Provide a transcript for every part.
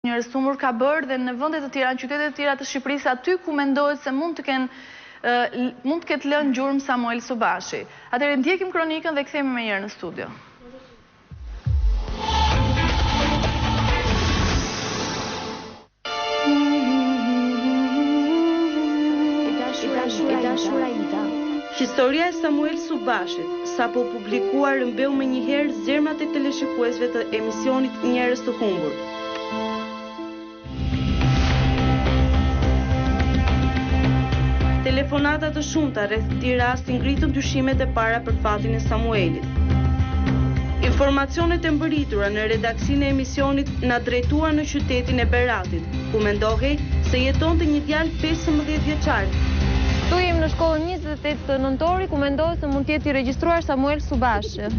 një rësumur ka bërë dhe në vendet të tjera, në qytetet të tjera të Shqipërisë, aty ku mendohet se mund të ketë lënë gjurmë Samuel Subashi. Atëherë ndjekim kronikën dhe kthehemi më njëherë në studio. Historia e Samuel Subashit, sapo publikuar rëmbeu më njëherë zemrat e teleshikuesve të emisionit Njerëz të humbur. Telefonata të shumta rreth këtij rasti ngritën dyshimet e para për fatin e Samuelit. Informacionet e mbërritura në redaksinë e emisionit na drejtuan në qytetin e Beratit, ku mendohej se jetonte një djalë 15 vjeçar. Tu jem në shkollën 28 nëntori, ku mendohet se mund të jetë i regjistruar Samuel Subashi.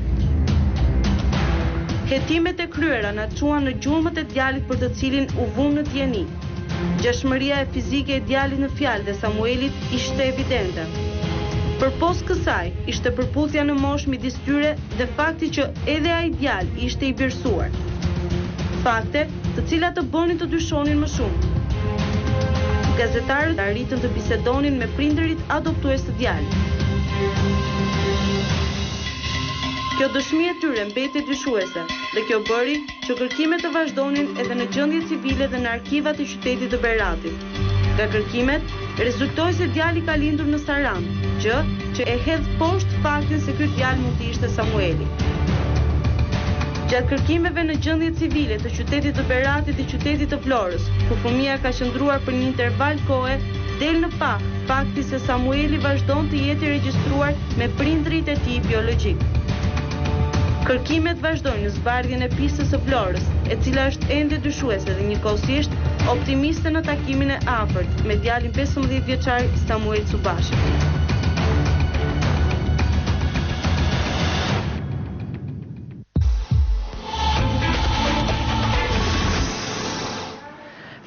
Hetimet e kryera na çuan në gjurmët e djalit për të cilin u vënë në dieni. Gjashmëria e fizike e djalit në fjalë dhe Samuelit ishte evidente. Përpos kësaj, ishte përputhja në moshë midis tyre dhe fakti që edhe ai djalë ishte i birësuar. Fakte, të cilat të bënin të dyshonin më shumë. Gazetarët arritën të bisedonin me prindërit adoptues të djalit. Kjo dëshmi e tyre mbeti dyshuese dhe kjo bëri që kërkimet të vazhdonin edhe në gjendje civile dhe në arkivat e qytetit të Beratit. Nga kërkimet, rezultoi se djali ka lindur në Saran, gjë që e hedh poshtë faktin se ky djalë mund të ishte Samueli. Gjatë kërkimeve në gjendje civile të qytetit të Beratit dhe qytetit të Florës, ku fëmia ka qëndruar për një interval kohe, del në pa fakti se Samueli vazhdon të jetë i regjistruar me prindrit e tij biologjik. Kërkimet vazhdojnë në zbardhjen e pistës së Florës, e cila është ende dyshuese dhe njëkohësisht optimiste në takimin e afërt me djalin 15 vjeçar Samuel Subashi.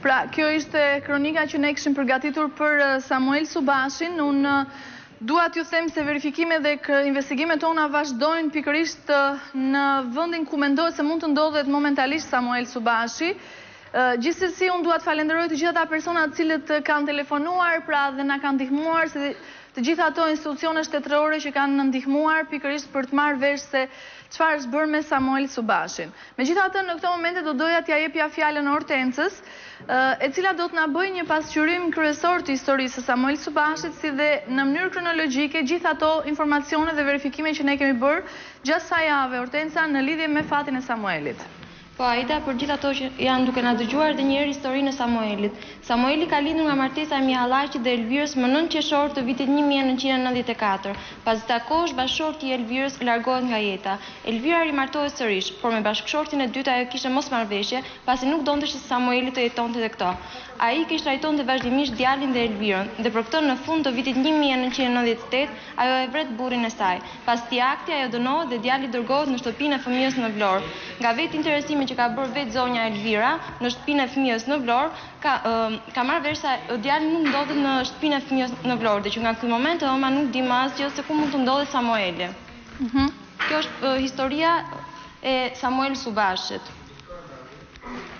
Pra, kjo ishte kronika që ne kishim përgatitur për Samuel Subashin. Unë dua t'ju them se verifikimet dhe investigimet tona vazhdojnë pikërisht në vendin ku mendohet se mund të ndodhet momentalisht Samuel Subashi. Gjithsesi, unë dua të falenderoj të gjitha ata persona të cilët kanë telefonuar, pra dhe na kanë ndihmuar, se të gjitha ato institucione shtetërore që kanë ndihmuar pikërisht për të marrë vesh se çfarë është bërë me Samuel Subashin. Megjithatë, në këtë moment do doja t'ja jepja fjalën Hortencës, e cila do të na bëjë një pasqyrim kryesor të historisë së Samuel Subashit, si dhe në mënyrë kronologjike gjithë ato informacione dhe verifikime që ne kemi bërë gjatë kësaj jave, Hortenca, në lidhje me fatin e Samuelit. Po, Aida, për gjithë ato që janë duke na dëgjuar dhe njëherë historinë e Samuelit. Samueli ka lindur nga martesa e Mihallaqit dhe Elvirës më 9 qershor të vitit 1994. Pas takosh, bashkëshorti i Elvirës largohet nga jeta. Elvira rimartohet sërish, por me bashkëshortin e dytë ajo kishte mosmarrëveshje, pasi nuk donte që Samueli të jetonte te këto. Ai kishte trajtonte vazhdimisht djalin dhe Elvirën, dhe për këtë në fund të vitit 1998 ajo e vret burrin e saj. Pas këtij akti ajo dënohet dhe djali dërgohet në shtëpinë e fëmijës në Vlorë. Nga vetë interesimi që ka bërë vetë zonja Elvira në shtëpinë e fëmijës në Vlorë, ka marrë vesh se djali nuk ndodhet në shtëpinë e fëmijës në Vlorë, dhe që nga ky moment Oma nuk di më asgjë se ku mund të ndodhet Samueli. Kjo është historia e Samuel Subashit.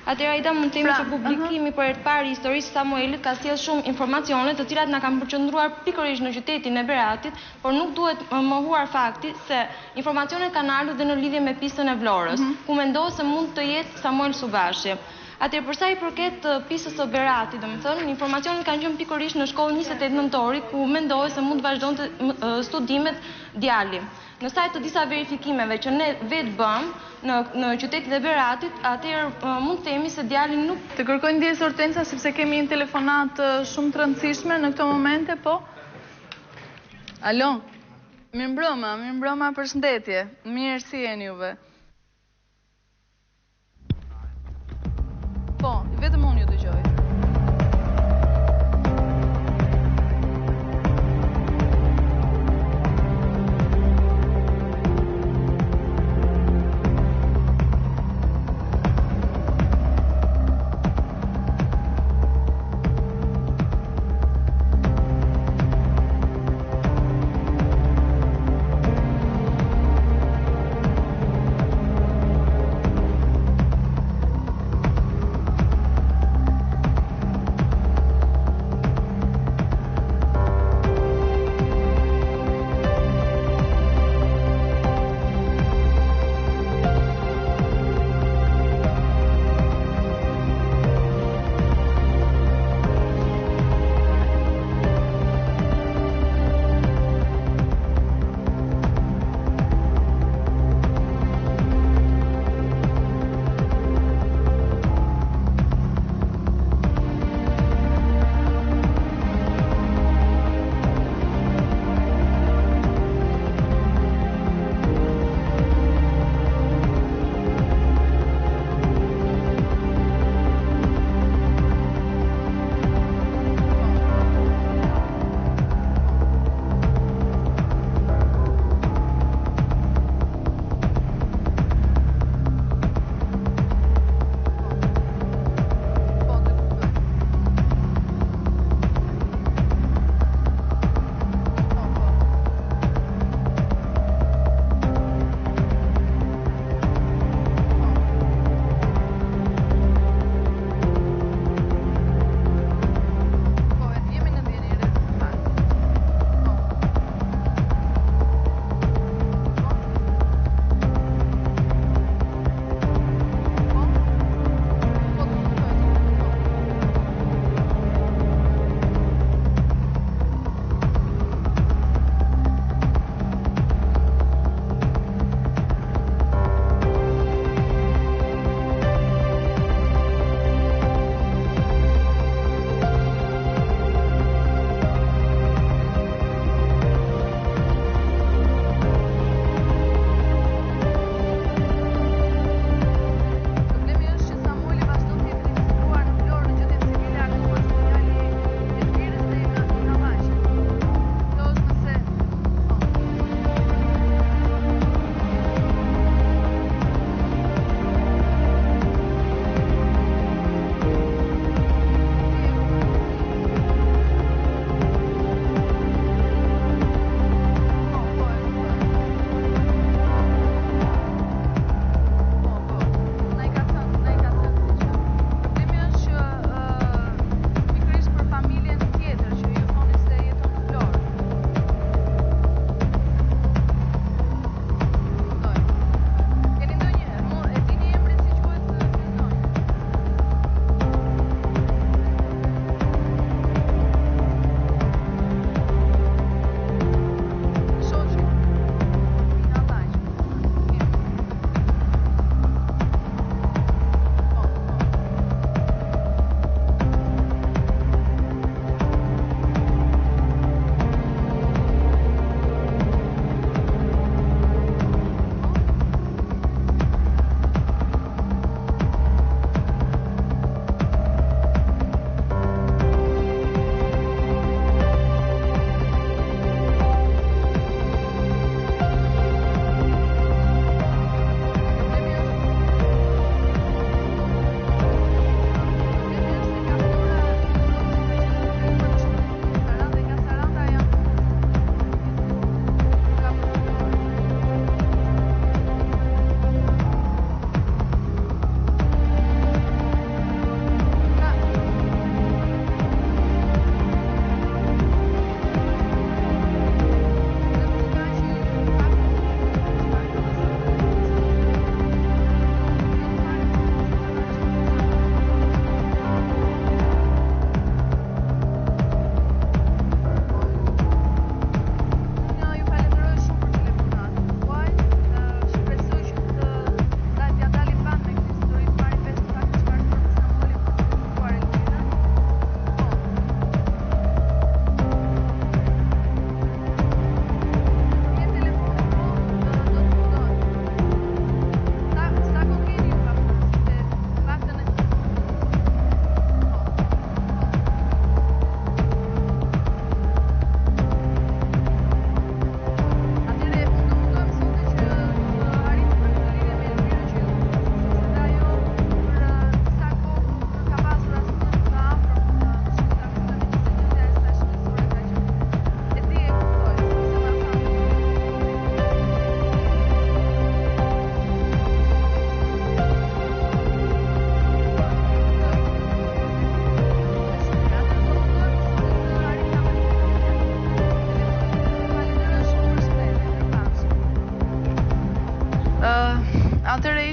Atëherë, Aida, mund të themi që publikimi për herë të parë i historisë së Samuelit ka sjellë shumë informacione, të cilat na kanë përqendruar pikërisht në qytetin e Beratit, por nuk duhet mohuar fakti se informacionet kanë ardhur dhe në lidhje me pistën e Vlorës, ku mendohet se mund të jetë Samuel Subashi. Atëherë, për sa i përket pistës së Beratit, domethënë, informacionet kanë qenë pikërisht në shkollën 28 nëntori, ku mendohet se mund të vazhdonte studimet djali. Në sajt të disa verifikimeve që ne vetë bëm në qytetin e Beratit, atëherë mund të themi se djali nuk... Të kërkojnë ndjes Hortenca, sepse kemi një telefonat shumë të rëndësishme në këto momente, po? Alo? Mirëmbrëma, përshëndetje. Mirë, si jeni juve? Po, vetëm unë ju dëgjoj.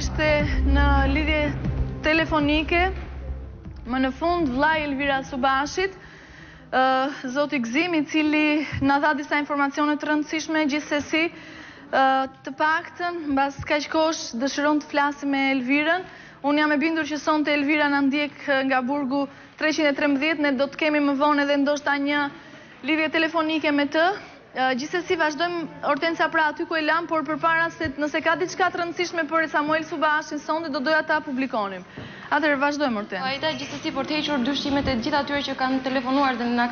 ishte në lidhje telefonike, më në fund vllai Elvira Subashit, zoti Gzim, i cili na dha disa informacione të rëndësishme, gjithsesi të paktën mbas kaq kohësh dëshiron të flasim me Elvirën. Unë jam e bindur që sonte Elvira na ndjek nga burgu 313, ne do të kemi më vonë edhe ndoshta një lidhje telefonike me të. Gjithsesi vazhdojmë, Hortensia, pra aty ku e lam, por përpara se nëse ka diçka të rëndësishme për Samuel Subashin sonte, do doja ta publikonim. Atëherë vazhdojmë, Hortensia. Ajta gjithsesi për të hequr dyshimet e gjithë atyre që kanë telefonuar dhe na